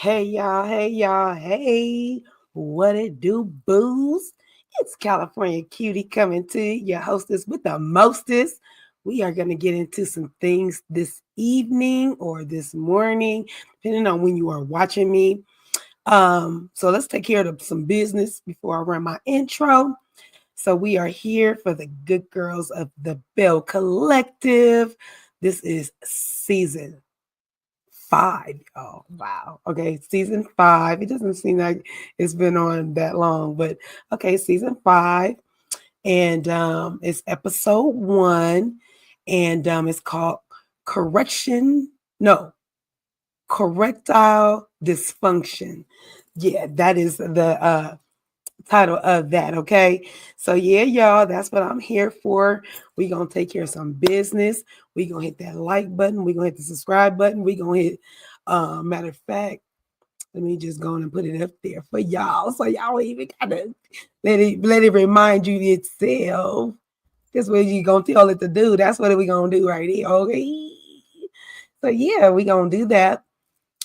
Hey, what it do, booze? It's California Cutie coming to you, your hostess with the mostest. We are going to get into some things this evening or this morning, depending on when you are watching me. So let's take care of some business before I run my intro. So we are here for the good girls of the Belle Collective. This is season 5, y'all. Wow. Okay, season 5. It doesn't seem like it's been on that long, but okay, season 5. And it's episode 1. And it's called Correction. No, Correctile Dysfunction. Yeah, that is the title of that. Okay. So yeah, y'all, that's what I'm here for. We gonna take care of some business. We gonna hit that like button. We gonna hit the subscribe button. We gonna hit matter of fact, let me just go on and put it up there for y'all. So y'all even gotta let it remind you itself. That's what you gonna tell it to do. That's what we gonna do right here. Okay. So yeah, we gonna do that.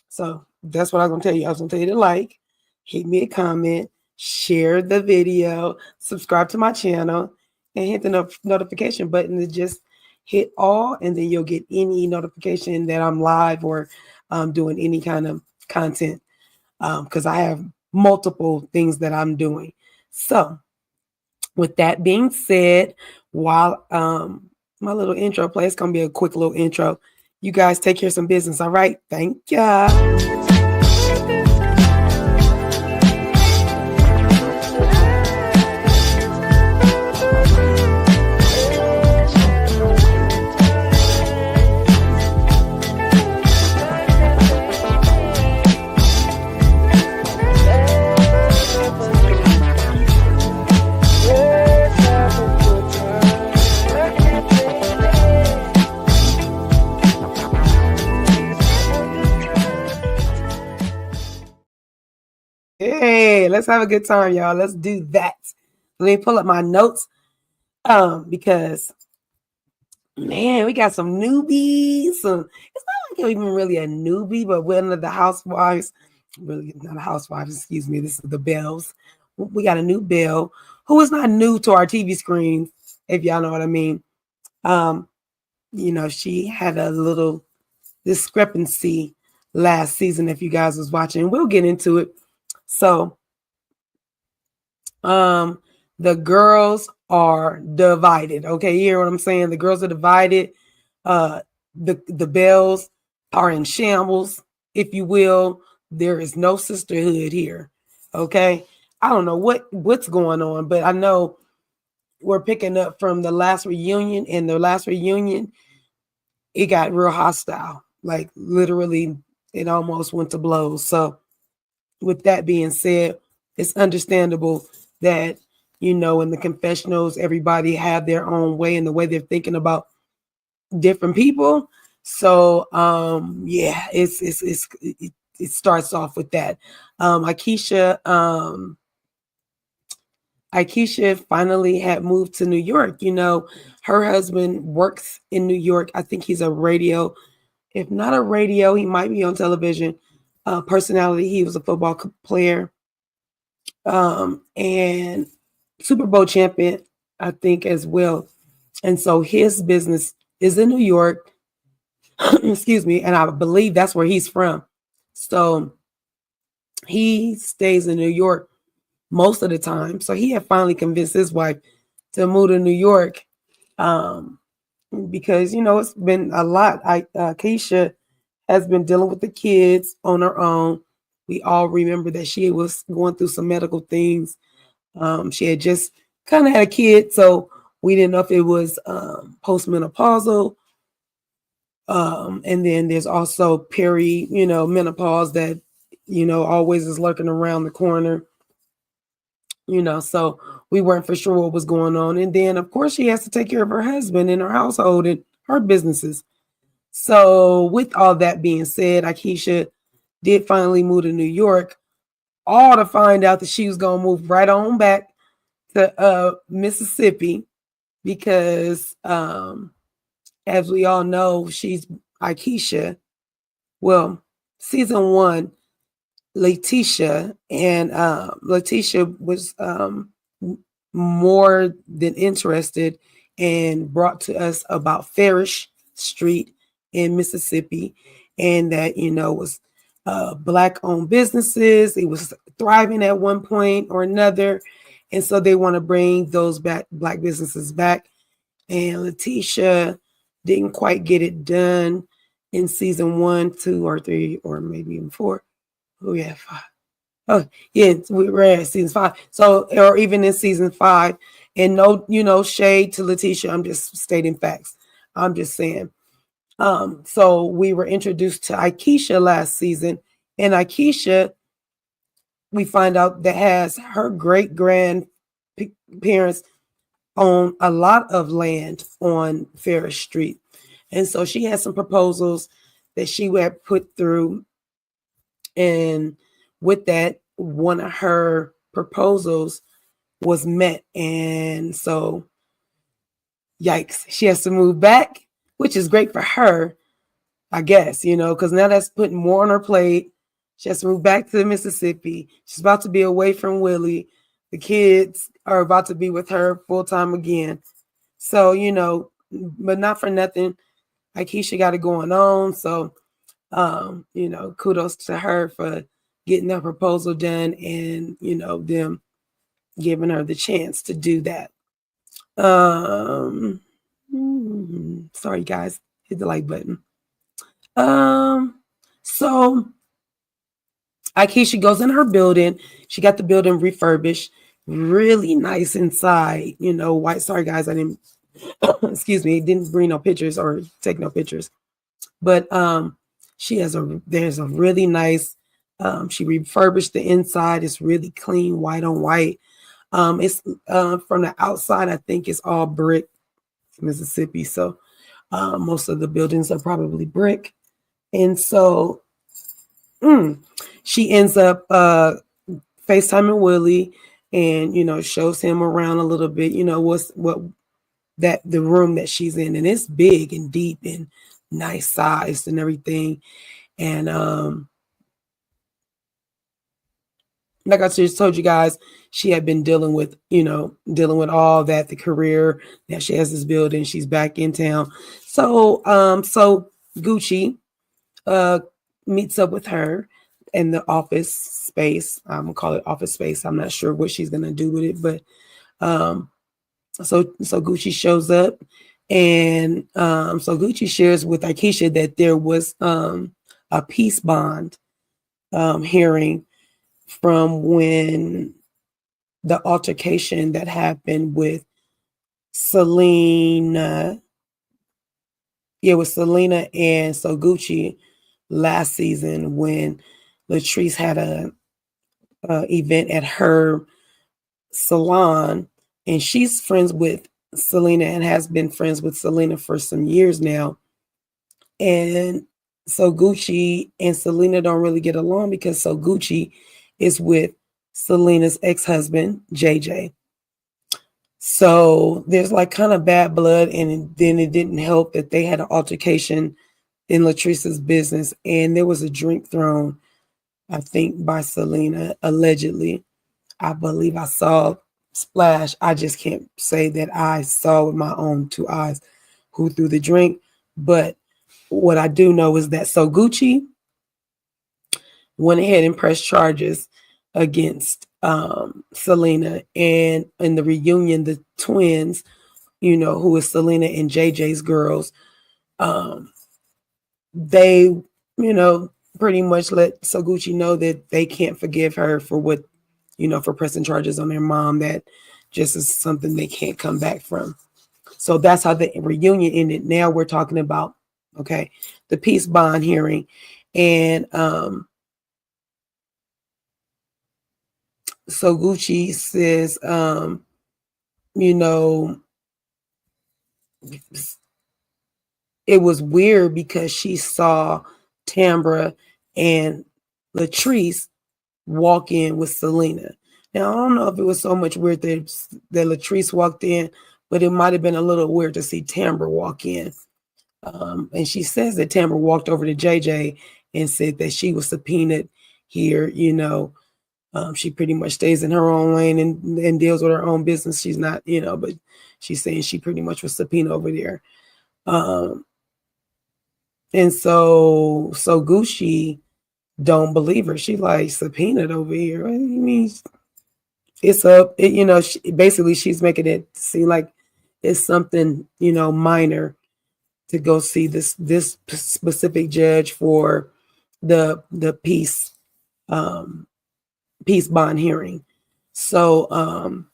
So that's what I was gonna tell you. I was gonna tell you to like, hit me a comment, share the video, subscribe to my channel, and hit the notification button to just hit all, and then you'll get any notification that I'm live or doing any kind of content because I have multiple things that I'm doing. So with that being said, while my little intro play, it's gonna be a quick little intro. You guys take care of some business, all right? Thank ya. Hey, let's have a good time, y'all. Let's do that. Let me pull up my notes because man, we got some newbies. It's not like you're even really a newbie, but one of the housewives, really not a housewife, excuse me. This is the Bells. We got a new Belle who is not new to our TV screen, if y'all know what I mean. She had a little discrepancy last season. If you guys was watching, we'll get into it. So, the girls are divided. Okay, you hear what I'm saying? The girls are divided. The Bells are in shambles, if you will. There is no sisterhood here. Okay, I don't know what's going on, but I know we're picking up from the last reunion. And the last reunion, it got real hostile. Like literally, it almost went to blows. So, with that being said, it's understandable that in the confessionals, everybody have their own way and the way they're thinking about different people. So yeah, it starts off with that. Akeisha finally had moved to New York. Her husband works in New York. I think he's a radio, if not a radio, he might be on television personality. He was a football player and Super Bowl champion, I think, as well. And so his business is in New York. Excuse me. And I believe that's where he's from. So he stays in New York most of the time. So he had finally convinced his wife to move to New York because, it's been a lot. Keisha has been dealing with the kids on her own. We all remember that she was going through some medical things. She had just kind of had a kid, so we didn't know if it was postmenopausal. And then there's also menopause that, always is lurking around the corner. So we weren't for sure what was going on. And then, of course, she has to take care of her husband and her household and her businesses. So with all that being said, Akeisha did finally move to New York, all to find out that she was going to move right on back to Mississippi because, as we all know, she's Akeisha. Well, season 1, Letitia, and Letitia was more than interested and brought to us about Farish Street in Mississippi, and that was black owned businesses. It was thriving at one point or another, and so they want to bring those black businesses back. And Letitia didn't quite get it done in season 1, 2, or 3, or maybe even 4. Oh yeah, 5. Oh yeah, we were at season 5. So, or even in season 5, and no, shade to Letitia. I'm just stating facts. I'm just saying. So we were introduced to Akeisha last season, and Akeisha, we find out that has her great grandparents own a lot of land on Farish Street. And so she had some proposals that she had put through. And with that, one of her proposals was met. And so, yikes, she has to move back, which is great for her, I guess, because now that's putting more on her plate. She has to move back to Mississippi. She's about to be away from Willie. The kids are about to be with her full time again. So, but not for nothing. Akeisha got it going on. So, kudos to her for getting that proposal done and, them giving her the chance to do that. Sorry, guys. Hit the like button. So Akeisha goes in her building. She got the building refurbished. Really nice inside. White. Sorry, guys. I didn't, excuse me, didn't bring no pictures or take no pictures. But there's a really nice, she refurbished the inside. It's really clean, white on white. It's from the outside, I think it's all brick, Mississippi. So most of the buildings are probably brick. And so she ends up FaceTiming Willie and, shows him around a little bit, the room that she's in. And it's big and deep and nice sized and everything. And like I just told you guys, she had been dealing with all that, the career. Now she has this building. She's back in town. So Cutiee meets up with her in the office space. I'm gonna call it office space. I'm not sure what she's gonna do with it, but so Cutiee shows up, and so Cutiee shares with Akeisha that there was a peace bond hearing from when the altercation that happened with Selena. Yeah, with Selena and so Cutiee last season when Latrice had a event at her salon, and she's friends with Selena and has been friends with Selena for some years now. And so Cutiee and Selena don't really get along because so Cutiee is with Selena's ex-husband, JJ. So there's like kind of bad blood, and then it didn't help that they had an altercation in Latrice's business, and there was a drink thrown, I think, by Selena, allegedly. I believe I saw splash. I just can't say that I saw with my own 2 eyes who threw the drink, but what I do know is that so Cutiee went ahead and pressed charges against Selena, and in the reunion, the twins, who is Selena and JJ's girls, they, pretty much let so Cutiee know that they can't forgive her for what, for pressing charges on their mom. That just is something they can't come back from. So that's how the reunion ended. Now we're talking about, the peace bond hearing. And so Cutiee says, it was weird because she saw Tambra and Latrice walk in with Selena. Now, I don't know if it was so much weird that Latrice walked in, but it might have been a little weird to see Tambra walk in. And she says that Tambra walked over to JJ and said that she was subpoenaed here. She pretty much stays in her own lane and deals with her own business. She's not, but she's saying she pretty much was subpoenaed over there. And so Gucci don't believe her. She like, subpoenaed over here. What do you mean? It's up. Basically she's making it seem like it's something, minor to go see this specific judge for the peace bond hearing. So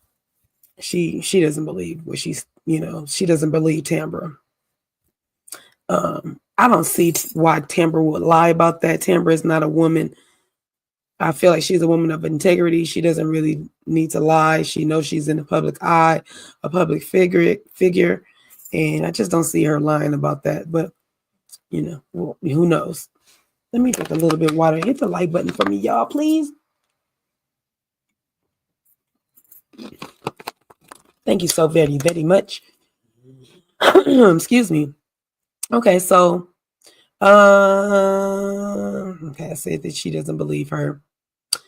she doesn't believe what she doesn't believe Tambra. I don't see why Tambra would lie about that. Tambra is not a woman. I feel like she's a woman of integrity. She doesn't really need to lie. She knows she's in the public eye, a public figure, and I just don't see her lying about that. But who knows? Let me drink a little bit of water. Hit the like button for me, y'all, please. Thank you so very, very much. Excuse me. Okay, so I said that she doesn't believe her.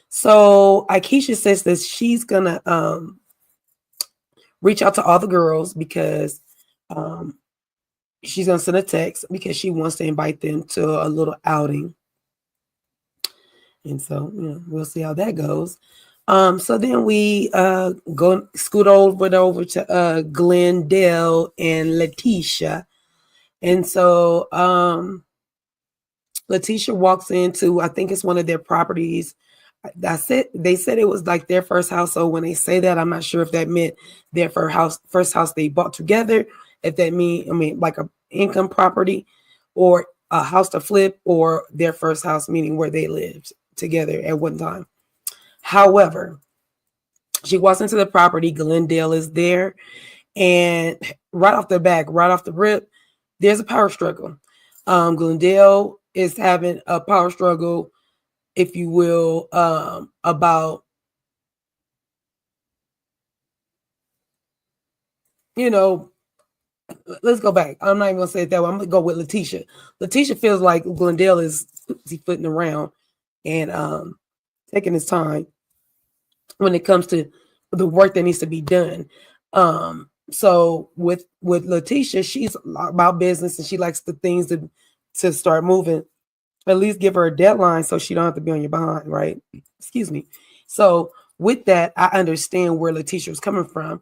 So Akeisha says that she's gonna reach out to all the girls because she's gonna send a text because she wants to invite them to a little outing. And so we'll see how that goes. So then we scoot over to Glendale and Letitia. And so Letitia walks into, I think it's one of their properties. They said it was like their first house. So when they say that, I'm not sure if that meant their first house they bought together. If that mean like a income property or a house to flip, or their first house, meaning where they lived together at one time. However, she walks into the property. Glendale is there. And right off the rip, there's a power struggle. Glendale is having a power struggle, if you will, about, let's go back. I'm not even going to say it that way. I'm going to go with Letitia. Letitia feels like Glendale is pussyfooting around and taking his time when it comes to the work that needs to be done. So with Letitia, she's about business and she likes the things to start moving. At least give her a deadline so she don't have to be on your behind, right? Excuse me. So with that, I understand where Letitia was coming from.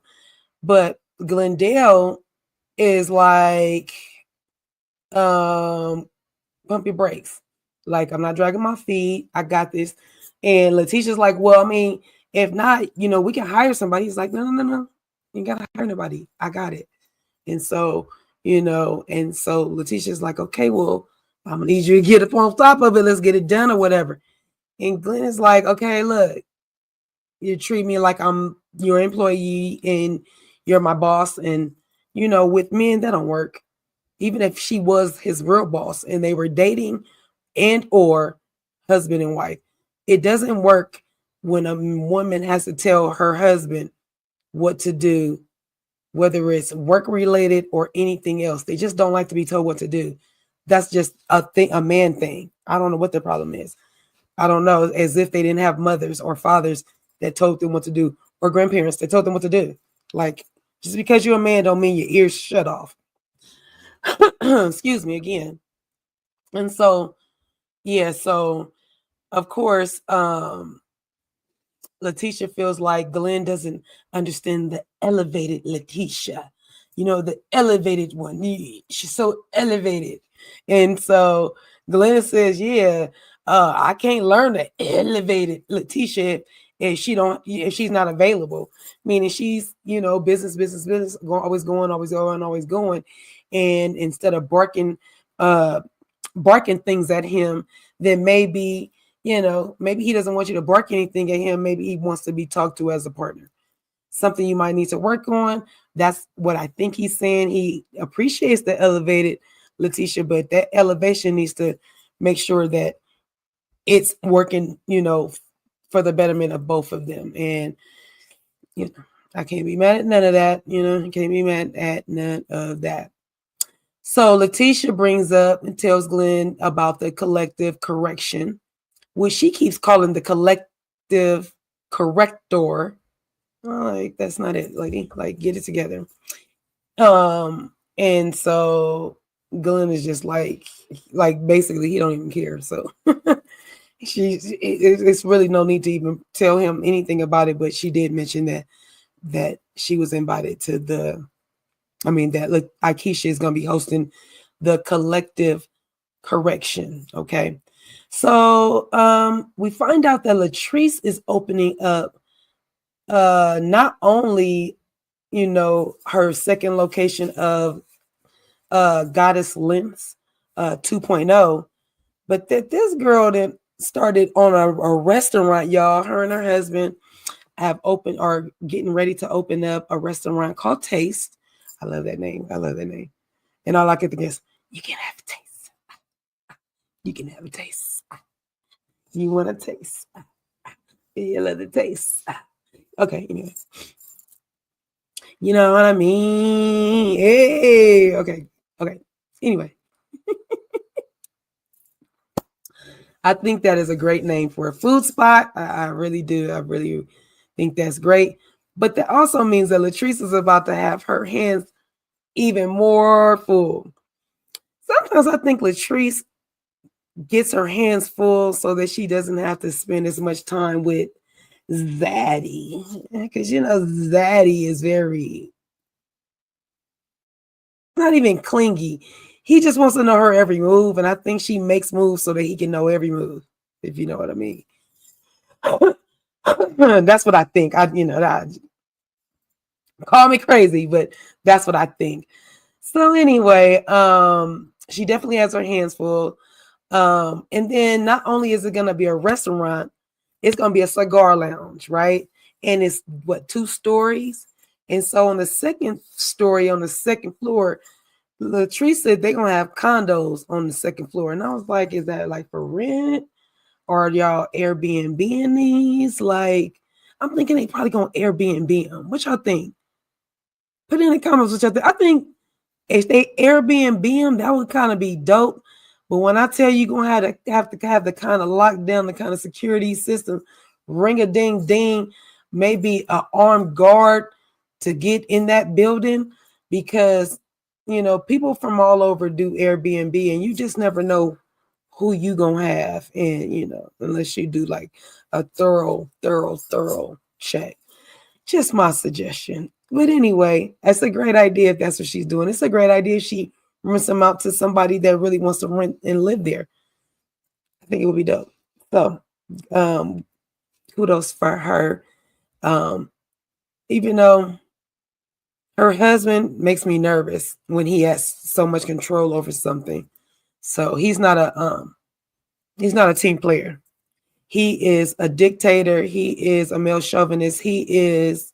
But Glendale is like, pump your brakes. Like, I'm not dragging my feet. I got this. And Letitia's like, well, I mean, if not, we can hire somebody. He's like, no. You gotta hire nobody. I got it. And so, Letitia's like, okay, well, I'm gonna need you to get up on top of it. Let's get it done or whatever. And Glenn is like, okay, look, you treat me like I'm your employee and you're my boss. And, with men, that don't work. Even if she was his real boss and they were dating and or husband and wife, it doesn't work when a woman has to tell her husband what to do, whether it's work related or anything else. They just don't like to be told what to do. That's just a man thing. I don't know what the problem is. I don't know, as if they didn't have mothers or fathers that told them what to do, or grandparents that told them what to do. Like, just because you're a man don't mean your ears shut off. Excuse me again. And so, so of course, Letitia feels like Glenn doesn't understand the elevated Letitia, the elevated one. She's so elevated. And so Glenn says, I can't learn the elevated Letitia if she's not available. Meaning she's, business, always going. And instead of barking things at him, then maybe he doesn't want you to bark anything at him. Maybe he wants to be talked to as a partner. Something you might need to work on. That's what I think he's saying. He appreciates the elevated Letitia, but that elevation needs to make sure that it's working, for the betterment of both of them. And, I can't be mad at none of that. I can't be mad at none of that. So Letitia brings up and tells Glenn about the collective correction which she keeps calling the collective corrector. Like, that's not it, lady. Like, get it together. And so Glenn is just like basically he don't even care. So it's really no need to even tell him anything about it. But she did mention that she was invited to that Akeisha is going to be hosting the collective correction. Okay. So we find out that Latrice is opening up not only, her second location of Goddess Lens 2.0, but that this girl that started on a restaurant, y'all. Her and her husband have opened or getting ready to open up a restaurant called Taste. I love that name. And all I can think is, you can have a taste. You can have a taste. You want a taste. You love the taste. Okay, anyway. You know what I mean? Hey, okay. Anyway. I think that is a great name for a food spot. I really do. I really think that's great. But that also means that Latrice is about to have her hands even more full. Sometimes I think Latrice gets her hands full so that she doesn't have to spend as much time with Zaddy. Because, Zaddy is very, not even clingy. He just wants to know her every move. And I think she makes moves so that he can know every move, if you know what I mean. That's what I think. Call me crazy, but that's what I think. So anyway, she definitely has her hands full. And then not only is it going to be a restaurant, it's going to be a cigar lounge, right? And it's 2 stories. And so on the second story, on the second floor, Latrice said they're going to have condos on the second floor. And I was like, is that like for rent? Or y'all Airbnb these? Like, I'm thinking they probably going to Airbnb them. What y'all think? Put in the comments what y'all think. I think if they Airbnb them, that would kind of be dope. But when I tell you, you're going to have the kind of lockdown, the kind of security system, ring a ding ding, maybe an armed guard to get in that building, because, people from all over do Airbnb and you just never know who you going to have. And, unless you do like a thorough check. Just my suggestion. But anyway, that's a great idea if that's what she's doing. It's a great idea if she rents them out to somebody that really wants to rent and live there. I think it would be dope. So, kudos for her. Even though her husband makes me nervous when he has so much control over something. So he's not a team player. He is a dictator. He is a male chauvinist. He is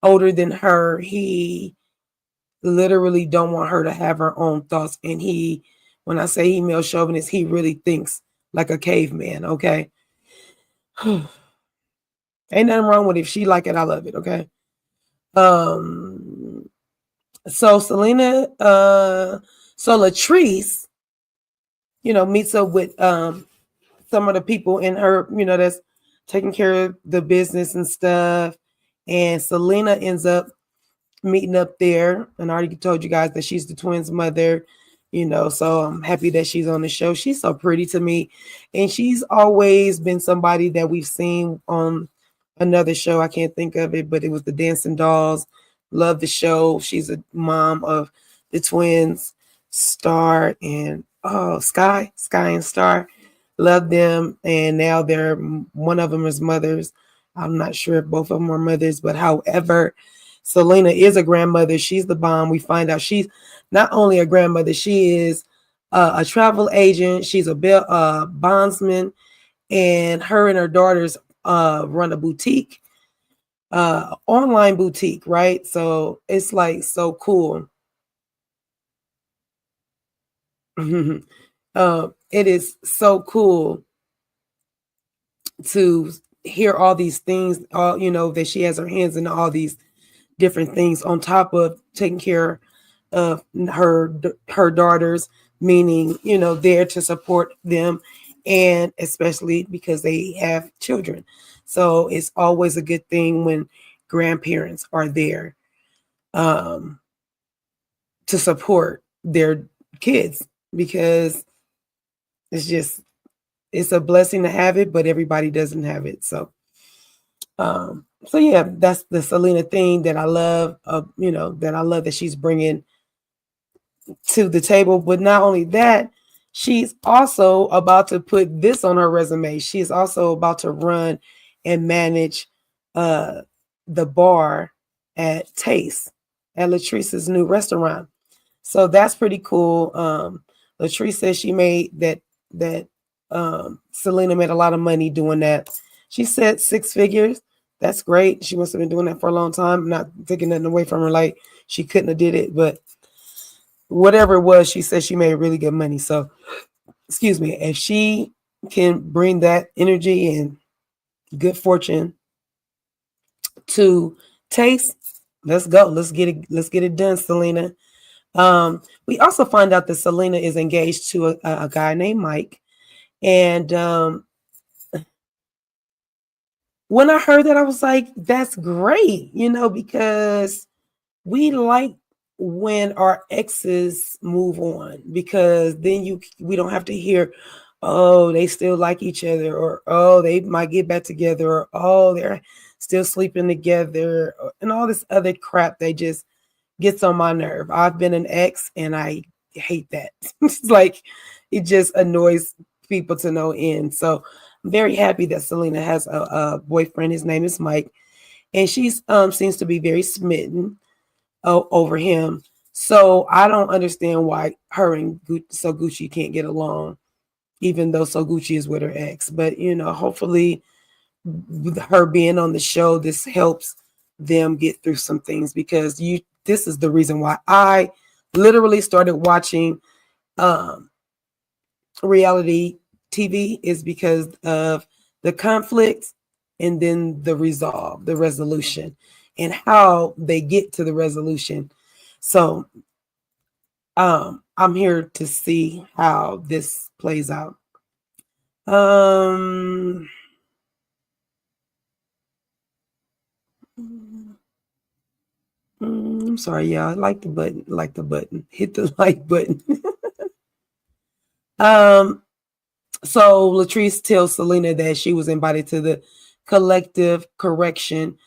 older than her. He literally don't want her to have her own thoughts. And when I say he male chauvinist, he really thinks like a caveman, okay? Ain't nothing wrong with it. If she like it, I love it, okay? So Selena, so Latrice, meets up with some of the people in her, that's taking care of the business and stuff. And Selena ends up meeting up there. And I already told you guys that she's the twins' mother, so I'm happy that she's on the show. She's so pretty to me. And she's always been somebody that we've seen on another show. I can't think of it, but it was the Dancing Dolls. Love the show. She's a mom of the twins, Star and Sky and Star. Love them. And now one of them is mothers. I'm not sure if both of them are mothers, but however, Selena is a grandmother. She's the bomb. We find out she's not only a grandmother, she is a travel agent. She's a bondsman, and her and her daughters run a boutique, online boutique, right? So it's like so cool. It is so cool to hear all these things, that she has her hands in all these different things on top of taking care of her daughters, meaning, there to support them and especially because they have children. So it's always a good thing when grandparents are there um, to support their kids, because it's just, it's a blessing to have it, but everybody doesn't have it. So yeah, that's the Selena thing that I love. That I love that she's bringing to the table. But not only that, she's also about to put this on her resume. She's also about to run and manage uh, the bar at Taste, at Latrice's new restaurant. So that's pretty cool. Latrice says she made that Selena made a lot of money doing that. She said 6 figures. That's great. She must have been doing that for a long time. I'm not taking nothing away from her, like she couldn't have did it, but whatever it was, she said she made really good money. So, excuse me, if she can bring that energy and good fortune to Taste, let's go. Let's get it. Let's get it done, Selena. We also find out that Selena is engaged to a guy named Mike, and when I heard that, I was like, "That's great," because we like when our exes move on, because then we don't have to hear, oh, they still like each other, or oh, they might get back together, or oh, they're still sleeping together, and all this other crap that just gets on my nerve. I've been an ex and I hate that. It's like, it just annoys people to no end. So I'm very happy that Selena has a boyfriend. His name is Mike, and she's seems to be very smitten over him. So I don't understand why her and Soguchi can't get along, even though Soguchi is with her ex. But hopefully, with her being on the show, this helps them get through some things, because this is the reason why I literally started watching reality TV, is because of the conflict, and then the resolution, and how they get to the resolution. So I'm here to see how this plays out. I'm sorry, y'all. Like the button. Like the button. Hit the like button. So Latrice tells Selena that she was invited to the collective correction,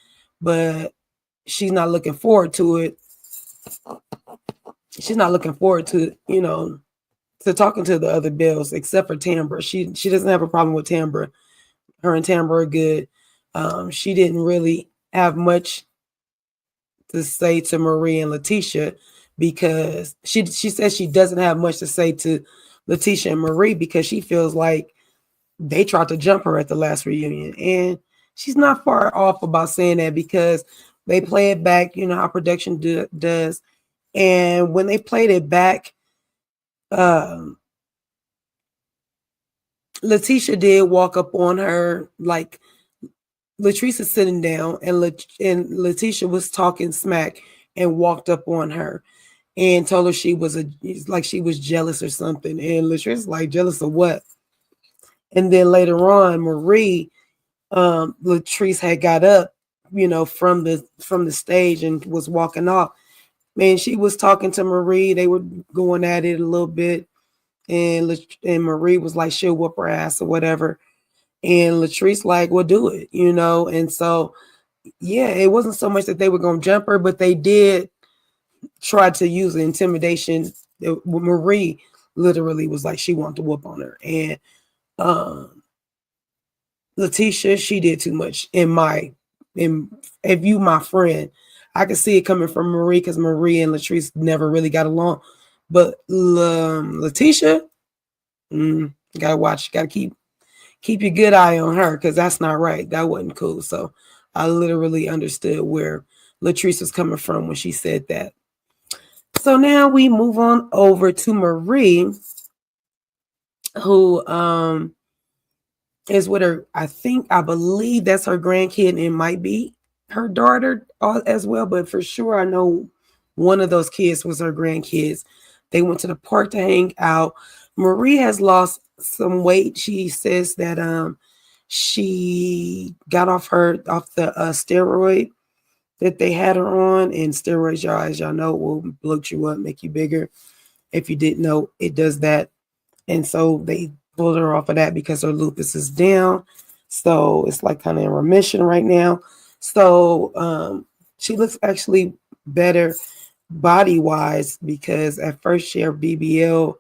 but she's not looking forward to it. She's not looking forward to, to talking to the other Bells, except for Tambra. She doesn't have a problem with Tambra. Her and Tambra are good. She didn't really have much to say to Marie and Letitia, because she says she doesn't have much to say to Letitia and Marie, because she feels like they tried to jump her at the last reunion. And she's not far off about saying that, because they play it back, how production does. And when they played it back, Letitia did walk up on her, like Latrice is sitting down, and Letitia was talking smack and walked up on her and told her she was she was jealous or something. And Latrice like, jealous of what? And then later on, Marie, Latrice had got up, from the stage and was walking off. Man, she was talking to Marie. They were going at it a little bit, and Marie was like, she'll whoop her ass or whatever. And Latrice like, well, do it, And so, yeah, it wasn't so much that they were going to jump her, but they did try to use intimidation. Marie literally was like, she wanted to whoop on her. And Letitia, she did too much. If you my friend, I could see it coming from Marie, because Marie and Latrice never really got along. But Letitia, gotta watch, gotta keep your good eye on her, because that's not right. That wasn't cool. So I literally understood where Latrice was coming from when she said that. So now we move on over to Marie, who is with her, I believe that's her grandkid, and it might be her daughter as well, but for sure I know one of those kids was her grandkids. They went to the park to hang out. Marie has lost some weight. She says that she got off the steroid that they had her on, and steroids, y'all, as y'all know, will bloat you up, make you bigger. If you didn't know, it does that. And so they pulled her off of that because her lupus is down. So it's like kind of in remission right now. So she looks actually better body wise, because at first her BBL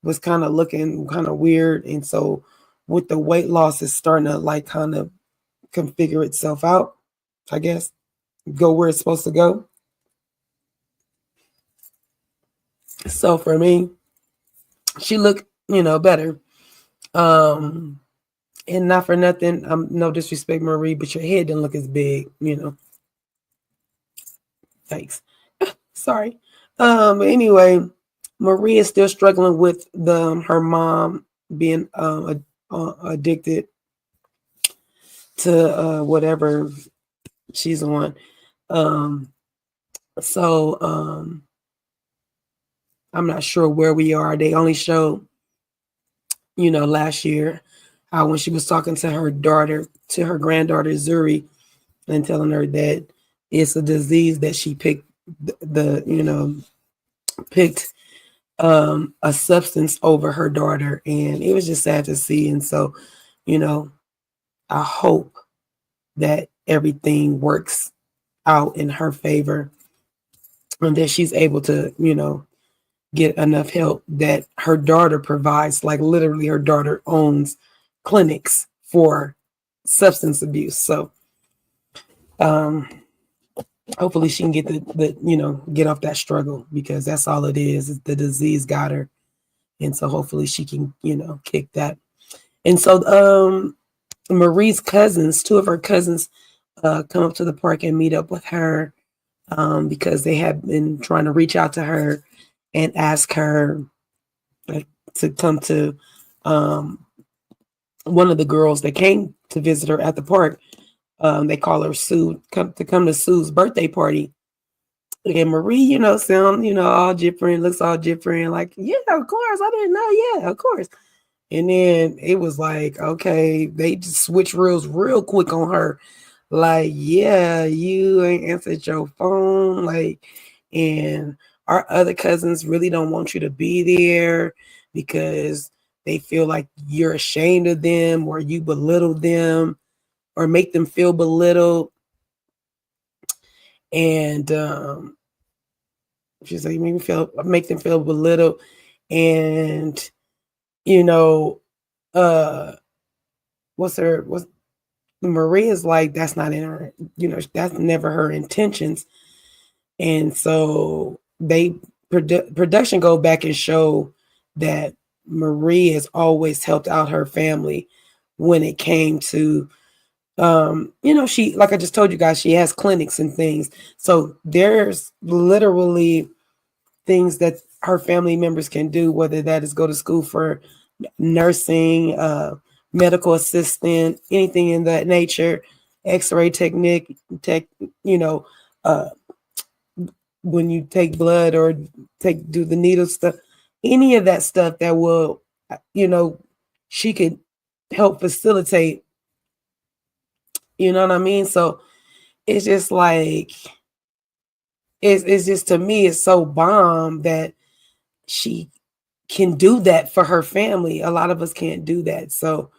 was kind of looking kind of weird. And so with the weight loss, it's starting to like kind of configure itself out, I guess, go where it's supposed to go. So for me, she looked, better. And not for nothing, no disrespect, Marie, but your head didn't look as big, Thanks. Sorry. Anyway, Marie is still struggling with her mom being addicted to whatever she's on. So I'm not sure where we are. They only showed, last year, how when she was talking to her granddaughter Zuri, and telling her that it's a disease that she picked picked a substance over her daughter, and it was just sad to see. And so, I hope that everything works out in her favor and that she's able to, get enough help that her daughter provides. Like literally her daughter owns clinics for substance abuse. So hopefully she can get get off that struggle, because that's all it is. The disease got her. And so hopefully she can, kick that. And so Marie's cousins, two of her cousins, come up to the park and meet up with her because they have been trying to reach out to her and ask her to come to one of the girls that came to visit her at the park. They call her Sue, come to Sue's birthday party. And Marie, sound, all different, looks all different. Like, yeah, of course. I didn't know. Yeah, of course. And then it was like, okay, they just switch reels real quick on her. Like, yeah, you ain't answered your phone. Like, and our other cousins really don't want you to be there because they feel like you're ashamed of them, or you belittle them, or make them feel belittled. And she's like, make them feel belittled. And what's Maria's like, that's not in her, that's never her intentions. And so they production go back and show that Marie has always helped out her family when it came to she, like I just told you guys, she has clinics and things. So there's literally things that her family members can do, whether that is go to school for nursing, medical assistant, anything in that nature, x-ray technique, when you take blood or do the needle stuff, any of that stuff that will, she could help facilitate, you know what I mean? So it's just like, it's just, to me, it's so bomb that she can do that for her family. A lot of us can't do that. So,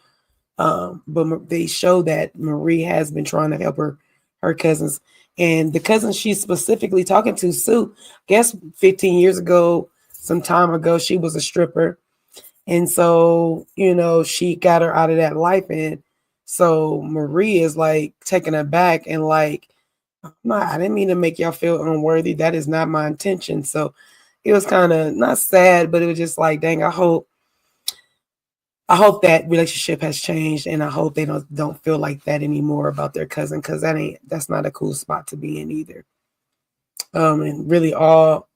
but they show that Marie has been trying to help her cousins. And the cousin she's specifically talking to, Sue, I guess 15 years ago, some time ago, she was a stripper. And so, she got her out of that life. And so Marie is like taken aback and like, I didn't mean to make y'all feel unworthy. That is not my intention. So it was kind of not sad, but it was just like, dang, I hope that relationship has changed, and I hope they don't feel like that anymore about their cousin, because that's not a cool spot to be in either. And really all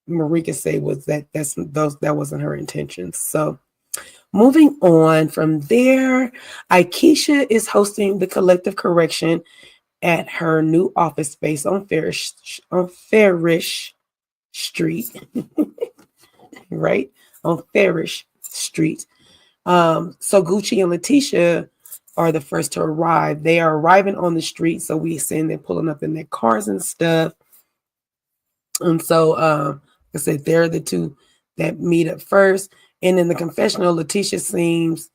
Marie could say was that that wasn't her intentions. So moving on from there, Aikisha is hosting the collective correction at her new office space on Farish Street, right? On Farish Street, So Gucci and Letitia are the first to arrive. They are arriving on the street, so we send them pulling up in their cars and stuff. And so, like I said, they're the two that meet up first. And in the confessional, Letitia seems,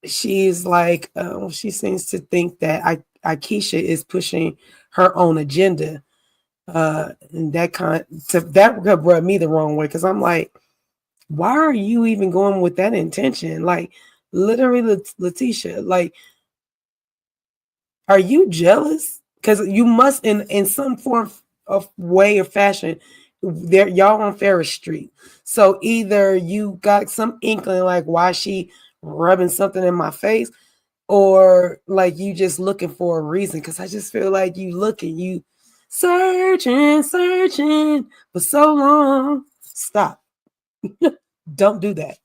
she's like, she seems to think that Akeisha is pushing her own agenda. And that rubbed me the wrong way because I'm like, why are you even going with that intention? Like, literally, Letitia, like, are you jealous? Because you must, in some form of way or fashion, there y'all on Ferris Street. So either you got some inkling like why she rubbing something in my face, or like you just looking for a reason. Because I just feel like you looking, you searching for so long. Stop. Don't do that.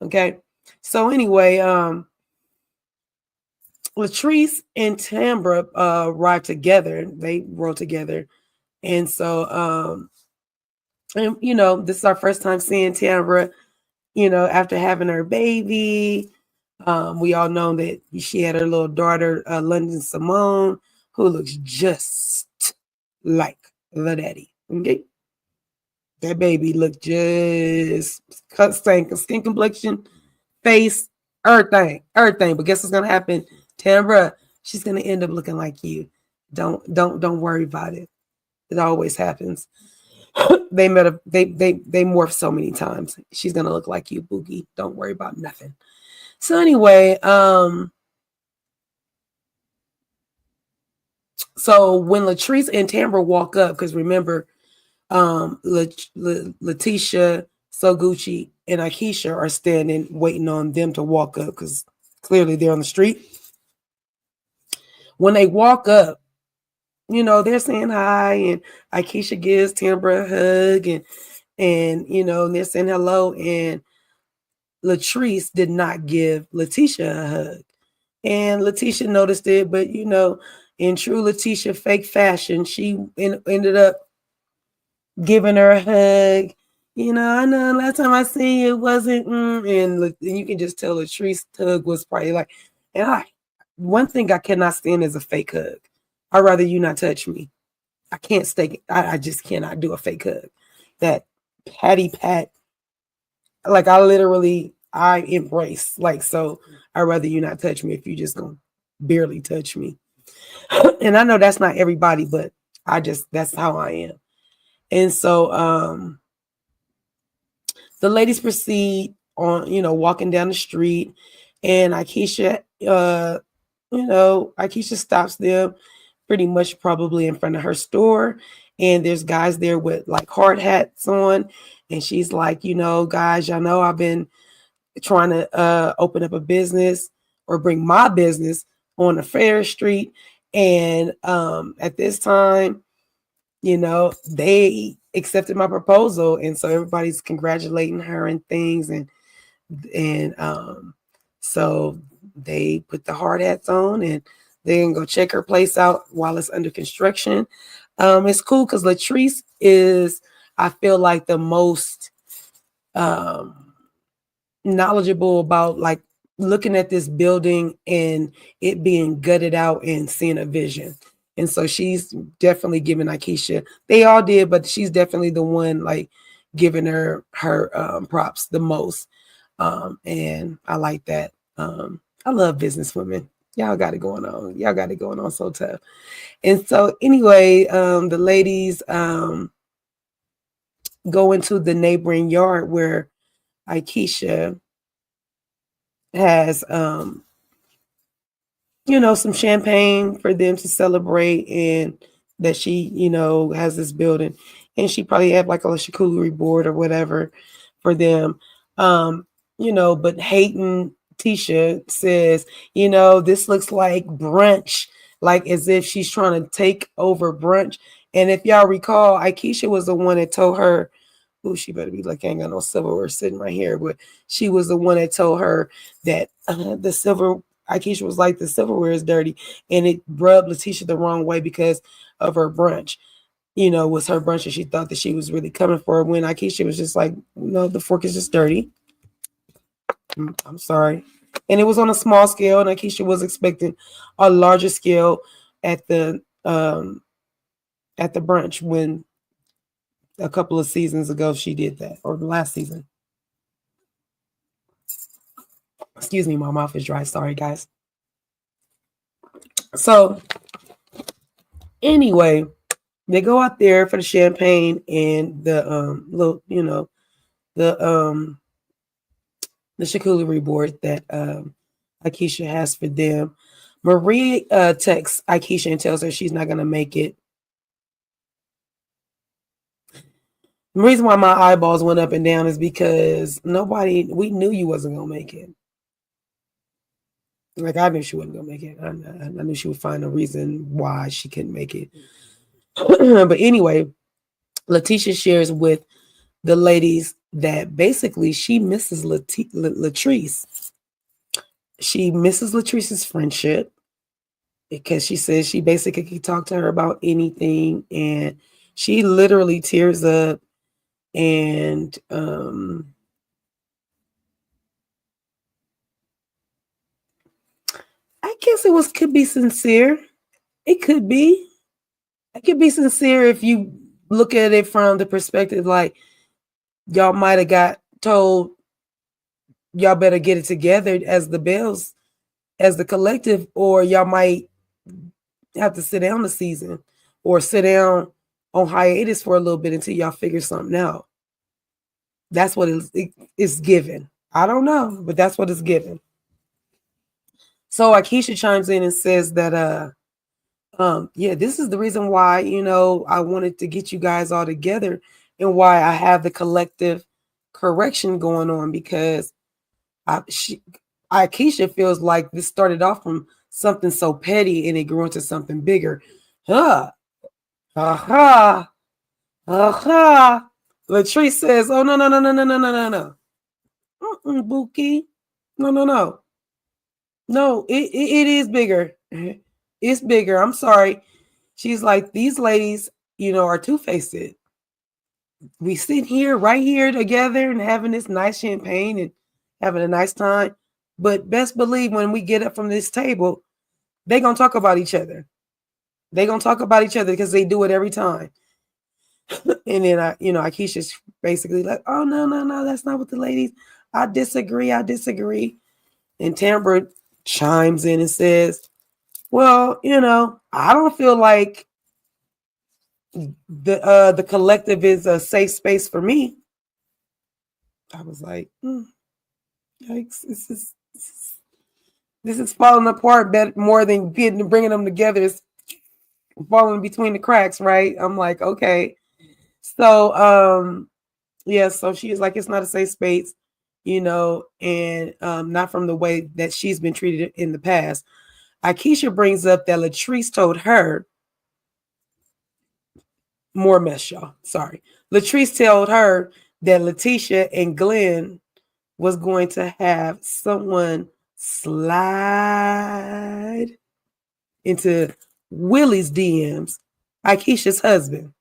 Okay. So anyway, Latrice and Tambra ride together. They rode together. And so and this is our first time seeing Tambra, after having her baby. We all know that she had her little daughter, London Simone, who looks just like the daddy. Okay. That baby looked just skin complexion, face, everything. But guess what's gonna happen? Tambra, she's gonna end up looking like you. Don't worry about it. It always happens. They morph so many times. She's gonna look like you, Boogie. Don't worry about nothing. So anyway, so when Latrice and Tambra walk up, because remember, Letitia, Gucci, and Akeisha are standing waiting on them to walk up because clearly they're on the street. When they walk up, they're saying hi, and Akeisha gives Tambra a hug, and they're saying hello, and Latrice did not give Letitia a hug. And Letitia noticed it, but in true Letitia fake fashion, she ended up giving her a hug. I know last time I seen you, it wasn't, and you can just tell Latrice's hug was probably like, and one thing I cannot stand is a fake hug. I'd rather you not touch me. I can't stay. I just cannot do a fake hug. That patty pat, like I embrace. Like, so I'd rather you not touch me if you just gonna barely touch me. And I know that's not everybody, but that's how I am. And so the ladies proceed on, walking down the street, and Akeisha stops them pretty much probably in front of her store. And there's guys there with like hard hats on. And she's like, guys, y'all know I've been trying to open up a business or bring my business on the Fair Street. And at this time, they accepted my proposal. And so everybody's congratulating her and things. And so they put the hard hats on and they're gonna go check her place out while it's under construction. It's cool because Latrice is, I feel like, the most knowledgeable about like looking at this building and it being gutted out and seeing a vision. And so she's definitely giving Akeisha, they all did, but she's definitely the one like giving her props the most. And I like that. I love business women. Y'all got it going on. Y'all got it going on so tough. And so anyway, the ladies go into the neighboring yard where Akeisha has some champagne for them to celebrate, and that she has this building, and she probably had like a charcuterie board or whatever for them. But Hayden Tisha says, this looks like brunch, like as if she's trying to take over brunch. And if y'all recall, Akeisha was the one that told her, oh, she better be like, I ain't got no silverware sitting right here. But she was the one that told her that Akeisha was like, the silverware is dirty. And it rubbed Letitia the wrong way because of her brunch. Was her brunch, and she thought that she was really coming for her, when Akeisha was just like, no, the fork is just dirty. I'm sorry. And it was on a small scale, and Akeisha was expecting a larger scale at the brunch when a couple of seasons ago she did that, or the last season. Excuse me, my mouth is dry. Sorry, guys. So anyway, they go out there for the champagne and the little, the charcuterie board that Akeisha has for them. Marie texts Akeisha and tells her she's not gonna make it. The reason why my eyeballs went up and down is because we knew you wasn't gonna make it. Like, I knew she wasn't gonna make it. I knew she would find a reason why she couldn't make it. But anyway, Letitia shares with the ladies that basically she misses Latrice. She misses Latrice's friendship because she says she basically could talk to her about anything, and she literally tears up. And I guess could be sincere. It could be. It could be sincere if you look at it from the perspective like y'all might have got told y'all better get it together as the Bells, as the collective, or y'all might have to sit down the season or sit down on hiatus for a little bit until y'all figure something out. That's what it's given. I don't know, but that's what it's given. So Akeisha chimes in and says that yeah, this is the reason why, I wanted to get you guys all together and why I have the collective correction going on, because Akeisha feels like this started off from something so petty and it grew into something bigger. Huh. Aha. Aha. Latrice says, oh, no, no, no, no, no, no, no, no, no. Bookie. No, no, no. No, it is bigger. It's bigger. I'm sorry. She's like, these ladies, are two-faced. We sit here, right here together and having this nice champagne and having a nice time. But best believe when we get up from this table, they're going to talk about each other. They're going to talk about each other because they do it every time. And then, Akeisha's basically like, oh, no, no, no, that's not what the ladies. I disagree. And Tambra chimes in and says, well, I don't feel like the collective is a safe space for me. I was like, yikes, this is falling apart more than bringing them together. It's falling between the cracks, right? I'm like, okay. So, yeah, so she's like, it's not a safe space, and not from the way that she's been treated in the past. Akeisha brings up that Latrice told her, more mess, y'all. Sorry. Latrice told her that Letitia and Glenn was going to have someone slide into Willie's DMs, Akeisha's husband.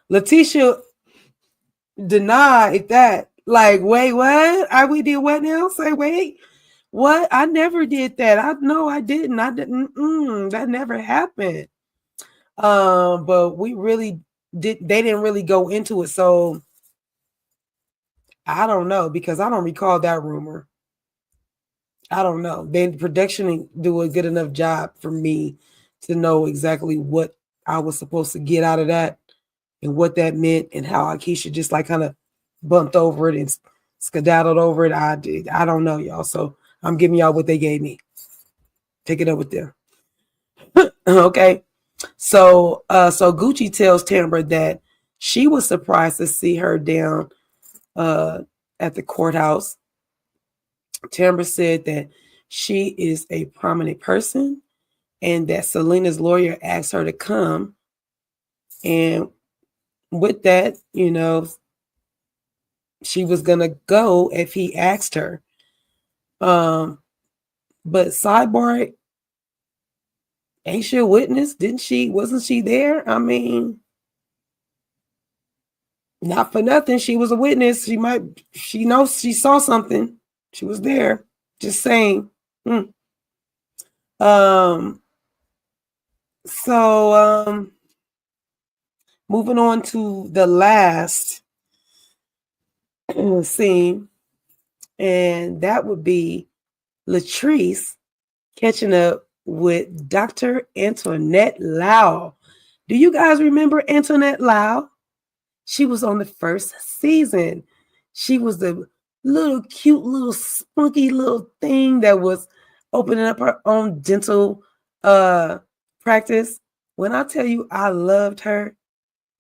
Letitia denied that. Like, wait, what? We did what now? Say, wait, what? I never did that. I didn't. That never happened. But we really they didn't really go into it. So I don't know, because I don't recall that rumor. I don't know. The production didn't do a good enough job for me to know exactly what I was supposed to get out of that and what that meant, and how Akeisha just like kind of bumped over it and skedaddled over it. I don't know, y'all. So I'm giving y'all what they gave me. Take it up with them. Okay. So Gucci tells Tambra that she was surprised to see her down at the courthouse. Tambra said that she is a prominent person and that Selena's lawyer asked her to come. And with that, she was going to go if he asked her. But sidebar, ain't she a witness? Wasn't she there? I mean, Not for nothing. She was a witness. She knows she saw something. She was there. Just saying. Um, so moving on to the last scene, and that would be Latrice catching up with Dr. Antoinette Lau. Do you guys remember Antoinette Lau? She was on the first season. She was the little cute, little spunky little thing that was opening up her own dental practice. When I tell you I loved her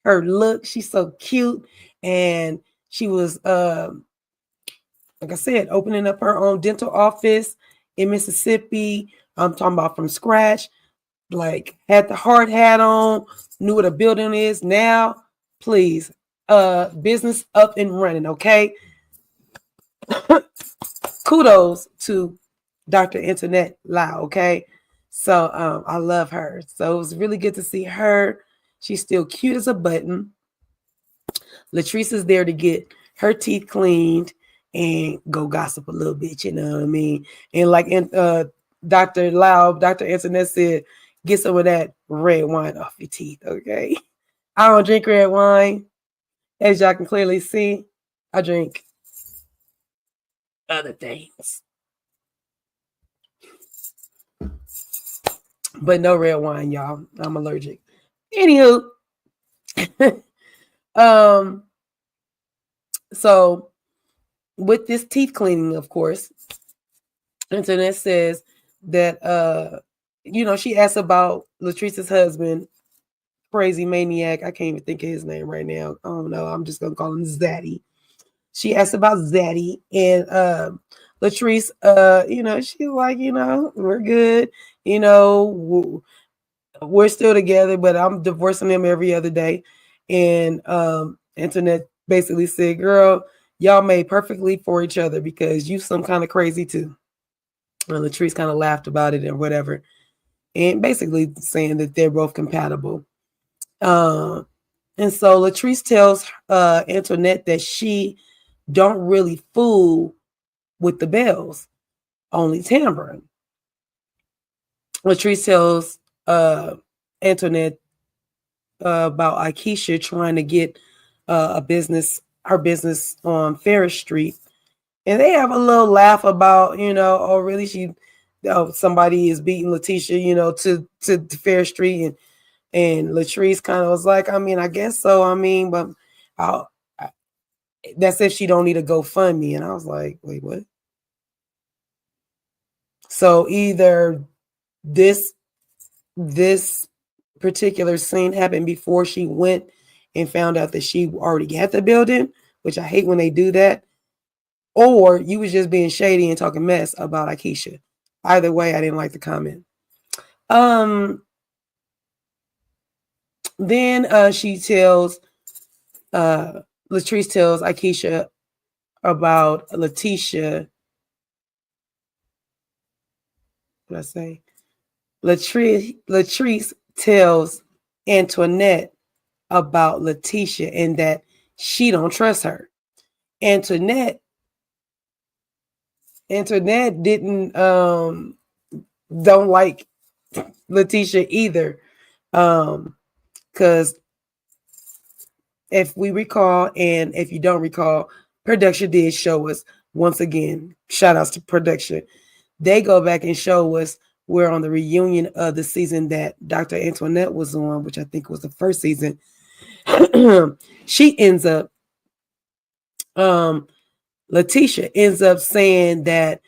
look, she's so cute. And she was like I said, opening up her own dental office in Mississippi. I'm talking about from scratch. Like had the hard hat on, knew what a building is. Now, please, business up and running, okay? Kudos to Dr. Antoinette Lau, okay? So I love her. So it was really good to see her. She's still cute as a button. Latrice is there to get her teeth cleaned and go gossip a little bit, you know what I mean? And like Dr. Antoinette said, get some of that red wine off your teeth, okay? I don't drink red wine. As y'all can clearly see, I drink other things. But no red wine, y'all. I'm allergic. Anywho. So with this teeth cleaning, of course, Antoinette says that she asked about Latrice's husband, crazy maniac. I can't even think of his name right now. I don't know. I'm just gonna call him Zaddy. She asked about Zaddy, and Latrice, she's like, we're good. We're still together, but I'm divorcing him every other day. And Antoinette basically said, girl, y'all made perfectly for each other because you some kind of crazy too. And Latrice kind of laughed about it and whatever. And basically saying that they're both compatible. And so Latrice tells Antoinette that she don't really fool with the Bells, only Tambra. Latrice tells Antoinette about Akeisha trying to get her business on Ferris Street. And they have a little laugh about, oh, really? Somebody is beating Letitia, to Ferris Street. And Latrice kind of was like, I mean, I guess so. I mean, but that's if she don't need a GoFundMe. And I was like, wait, what? So either this particular scene happened before she went and found out that she already had the building, which I hate when they do that, or you was just being shady and talking mess about Akeisha. Either way, I didn't like the comment. Then she tells Latrice tells Akeisha about Letitia. What did I say? Latrice tells Antoinette about Letitia and that she don't trust her. Antoinette didn't don't like Letitia either. Because if we recall, and if you don't recall, production did show us once again, shout outs to production. They go back and show us where on the reunion of the season that Dr. Antoinette was on, which I think was the first season, she ends up, Letitia ends up saying that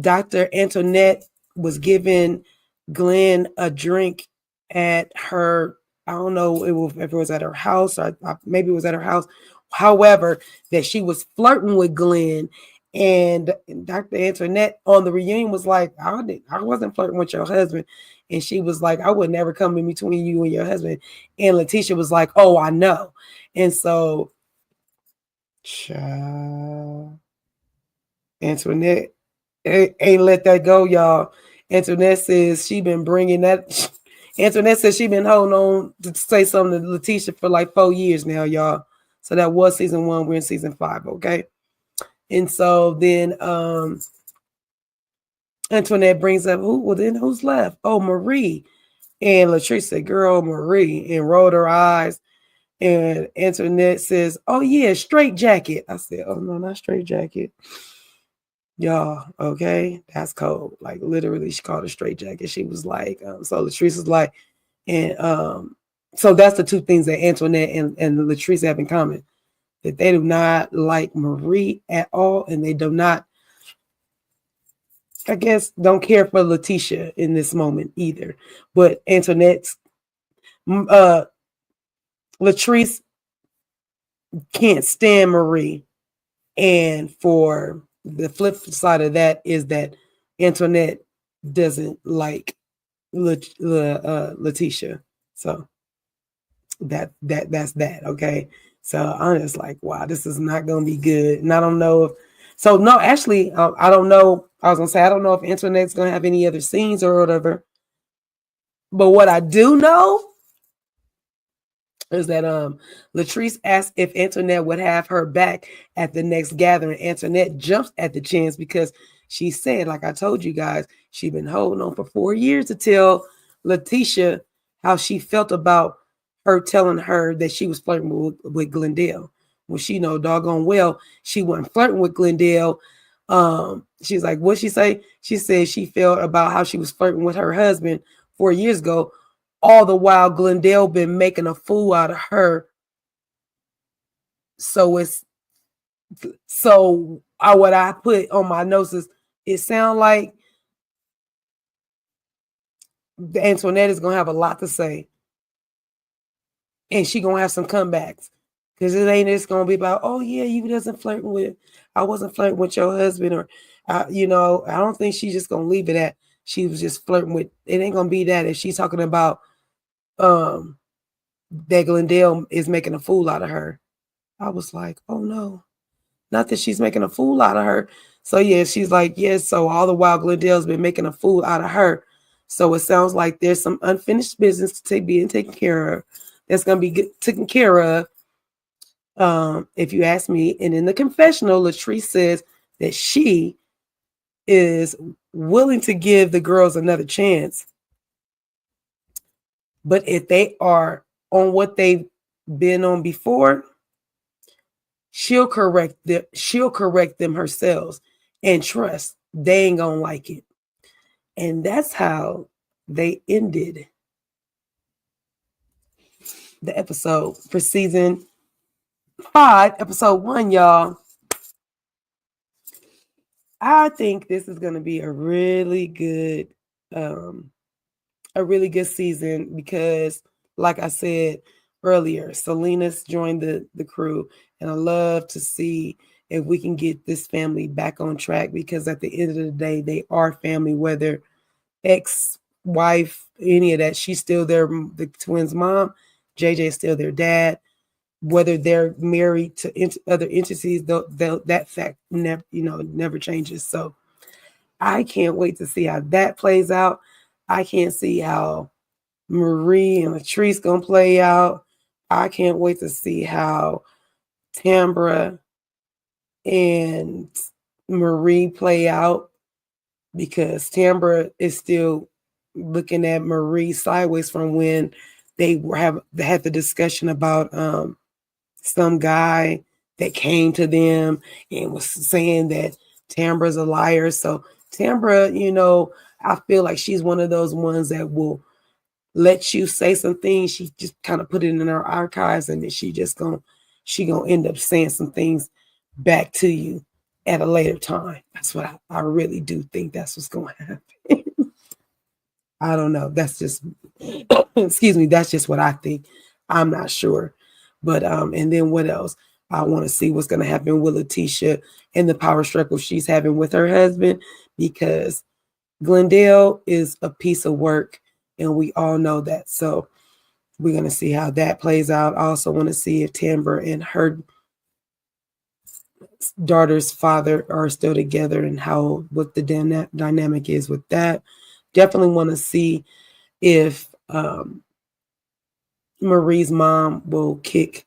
Dr. Antoinette was giving Glenn a drink at her, I don't know if it was at her house or maybe it was at her house. However, that she was flirting with Glenn. And Dr. Antoinette on the reunion was like, I wasn't flirting with your husband. And she was like, I would never come in between you and your husband. And Letitia was like, oh, I know. And so, Antoinette ain't let that go, y'all. Antoinette says she been bringing that Antoinette says she been holding on to say something to Letitia for like 4 years now, y'all. So that was season 1. We're in season 5, okay? And so then Antoinette brings up who's left? Oh, Marie. And Latrice said, girl, Marie, and rolled her eyes. And Antoinette says, oh, yeah, straight jacket. I said, oh, no, not straight jacket. Y'all, okay, that's cold. Like literally, she called it straight jacket. She was like, so Latrice was like, and so that's the two things that Antoinette and Latrice have in common. That they do not like Marie at all, and they do not, I guess, don't care for Letitia in this moment either. But Antoinette's Latrice can't stand Marie. And for the flip side of that is that Antoinette doesn't like Letitia. So that's that. Okay. So I'm just like, wow, this is not going to be good. And I don't know if, so no, actually, I don't know. I was going to say, I don't know if Antoinette's going to have any other scenes or whatever. But what I do know is that Latrice asked if Antoinette would have her back at the next gathering. Antoinette jumps at the chance because she said, like I told you guys, she'd been holding on for 4 years to tell Letitia how she felt about her telling her that she was flirting with Glendale. Well, she know doggone well she wasn't flirting with Glendale. She's like, what'd she say? She said she felt about how she was flirting with her husband 4 years ago. All the while, Glendale been making a fool out of her. So what I put on my notes is it sounds like Antoinette is gonna have a lot to say, and she gonna have some comebacks because it ain't just gonna be about, oh yeah, I wasn't flirting with your husband, or I don't think she's just gonna leave it at she was just flirting with. It ain't gonna be that if she's talking about that Glendale is making a fool out of her. I was like, oh no, not that she's making a fool out of her. So yeah, she's like, yes. So all the while Glendale's been making a fool out of her. So it sounds like there's some unfinished business being taken care of. That's going to be taken care of. If you ask me. And in the confessional, Latrice says that she is willing to give the girls another chance. But if they are on what they've been on before, she'll correct them herself, and trust they ain't gonna like it. And that's how they ended the episode for season 5, episode 1, y'all. I think this is gonna be a really good season because, like I said earlier, Selena's joined the crew, and I love to see if we can get this family back on track, because at the end of the day, they are family, whether ex-wife, any of that, she's still the twins' mom, JJ is still their dad, whether they're married to other entities, that fact never changes. So I can't wait to see how that plays out. I can't see how Marie and Latrice gonna play out. I can't wait to see how Tambra and Marie play out, because Tambra is still looking at Marie sideways from when they had the discussion about some guy that came to them and was saying that Tambra's a liar. So Tambra, I feel like she's one of those ones that will let you say some things. She just kind of put it in her archives, and then she gonna end up saying some things back to you at a later time. That's what I really do think that's what's going to happen. I don't know. That's just excuse me. That's just what I think. I'm not sure, but and then what else? I want to see what's going to happen with Letitia and the power struggle she's having with her husband, because Glendale is a piece of work, and we all know that. So we're going to see how that plays out. I also want to see if Tambra and her daughter's father are still together, and what the dynamic is with that. Definitely want to see if Marie's mom will kick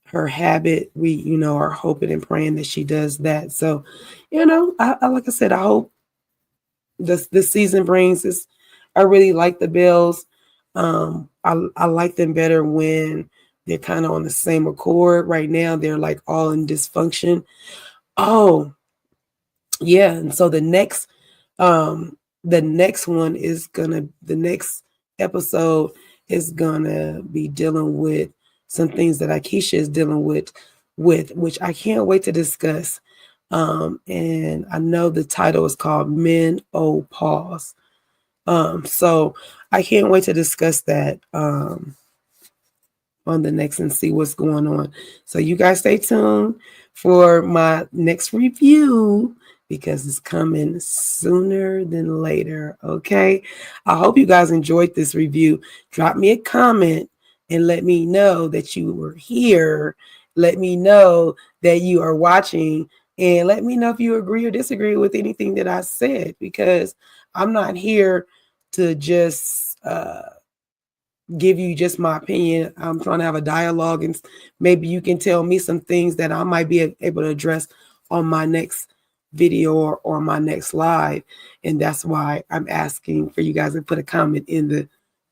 her habit. We, are hoping and praying that she does that. So, I like I said, I hope this season brings this. I really like the Bells. I like them better when they're kind of on the same accord. Right now, they're like all in dysfunction. Oh, yeah. And so the next one is the next episode is gonna be dealing with some things that Akeisha is dealing with which I can't wait to discuss. And I know the title is called Men Oh Pause. So I can't wait to discuss that on the next and see what's going on. So you guys stay tuned for my next review because it's coming sooner than later. Okay. I hope you guys enjoyed this review. Drop me a comment and let me know that you were here. Let me know that you are watching and let me know if you agree or disagree with anything that I said because I'm not here to just give you just my opinion. I'm trying to have a dialogue and maybe you can tell me some things that I might be able to address on my next video or my next live. And that's why I'm asking for you guys to put a comment in the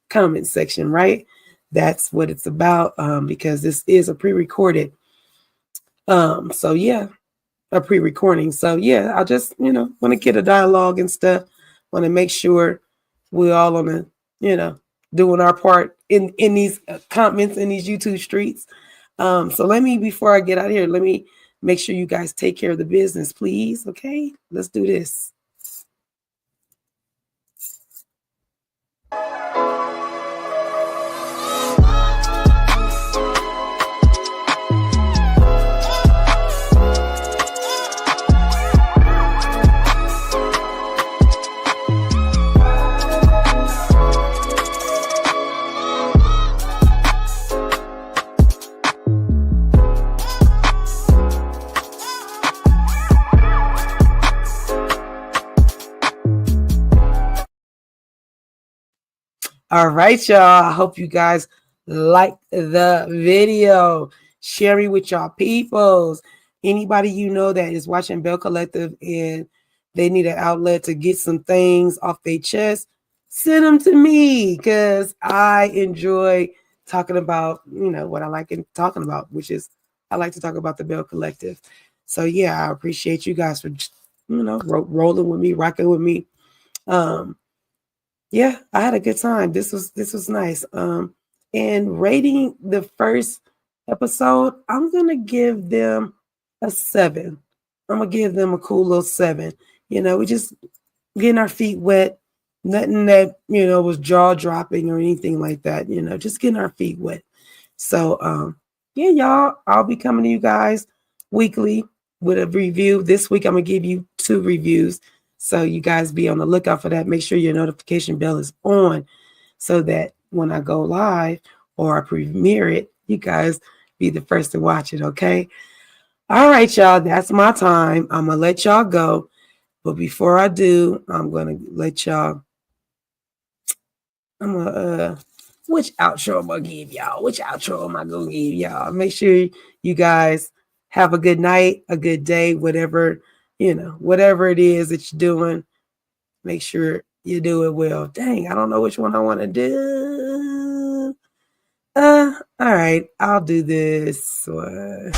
comment section, right? That's what it's about because this is a pre-recorded. So yeah, a pre-recording. So yeah, I just, want to get a dialogue and stuff. Want to make sure we're all on the, doing our part in these comments in these YouTube streets. So before I get out of here, let me make sure you guys take care of the business, please. Okay, let's do this. All right, y'all. I hope you guys like the video. Share it with y'all peoples. Anybody you know that is watching Belle Collective and they need an outlet to get some things off their chest, send them to me because I enjoy talking about, what I like in talking about, which is I like to talk about the Belle Collective. So yeah, I appreciate you guys for, rolling with me, rocking with me. Yeah, I had a good time. This was nice. And rating the first episode, I'm gonna give them a 7. I'm gonna give them a cool little 7. We just getting our feet wet, nothing that was jaw dropping or anything like that. Just getting our feet wet. So yeah, y'all, I'll be coming to you guys weekly with a review. This week I'm gonna give you 2 reviews. So you guys be on the lookout for that. Make sure your notification bell is on so that when I go live or I premiere it, you guys be the first to watch it, okay? All right, y'all, that's my time. I'm going to let y'all go. But before I do, I'm going to let y'all, which outro am I going to give y'all? Which outro am I going to give y'all? Make sure you guys have a good night, a good day, whatever it is that you're doing, make sure you do it well. Dang, I don't know which one I want to do. All right, I'll do this one.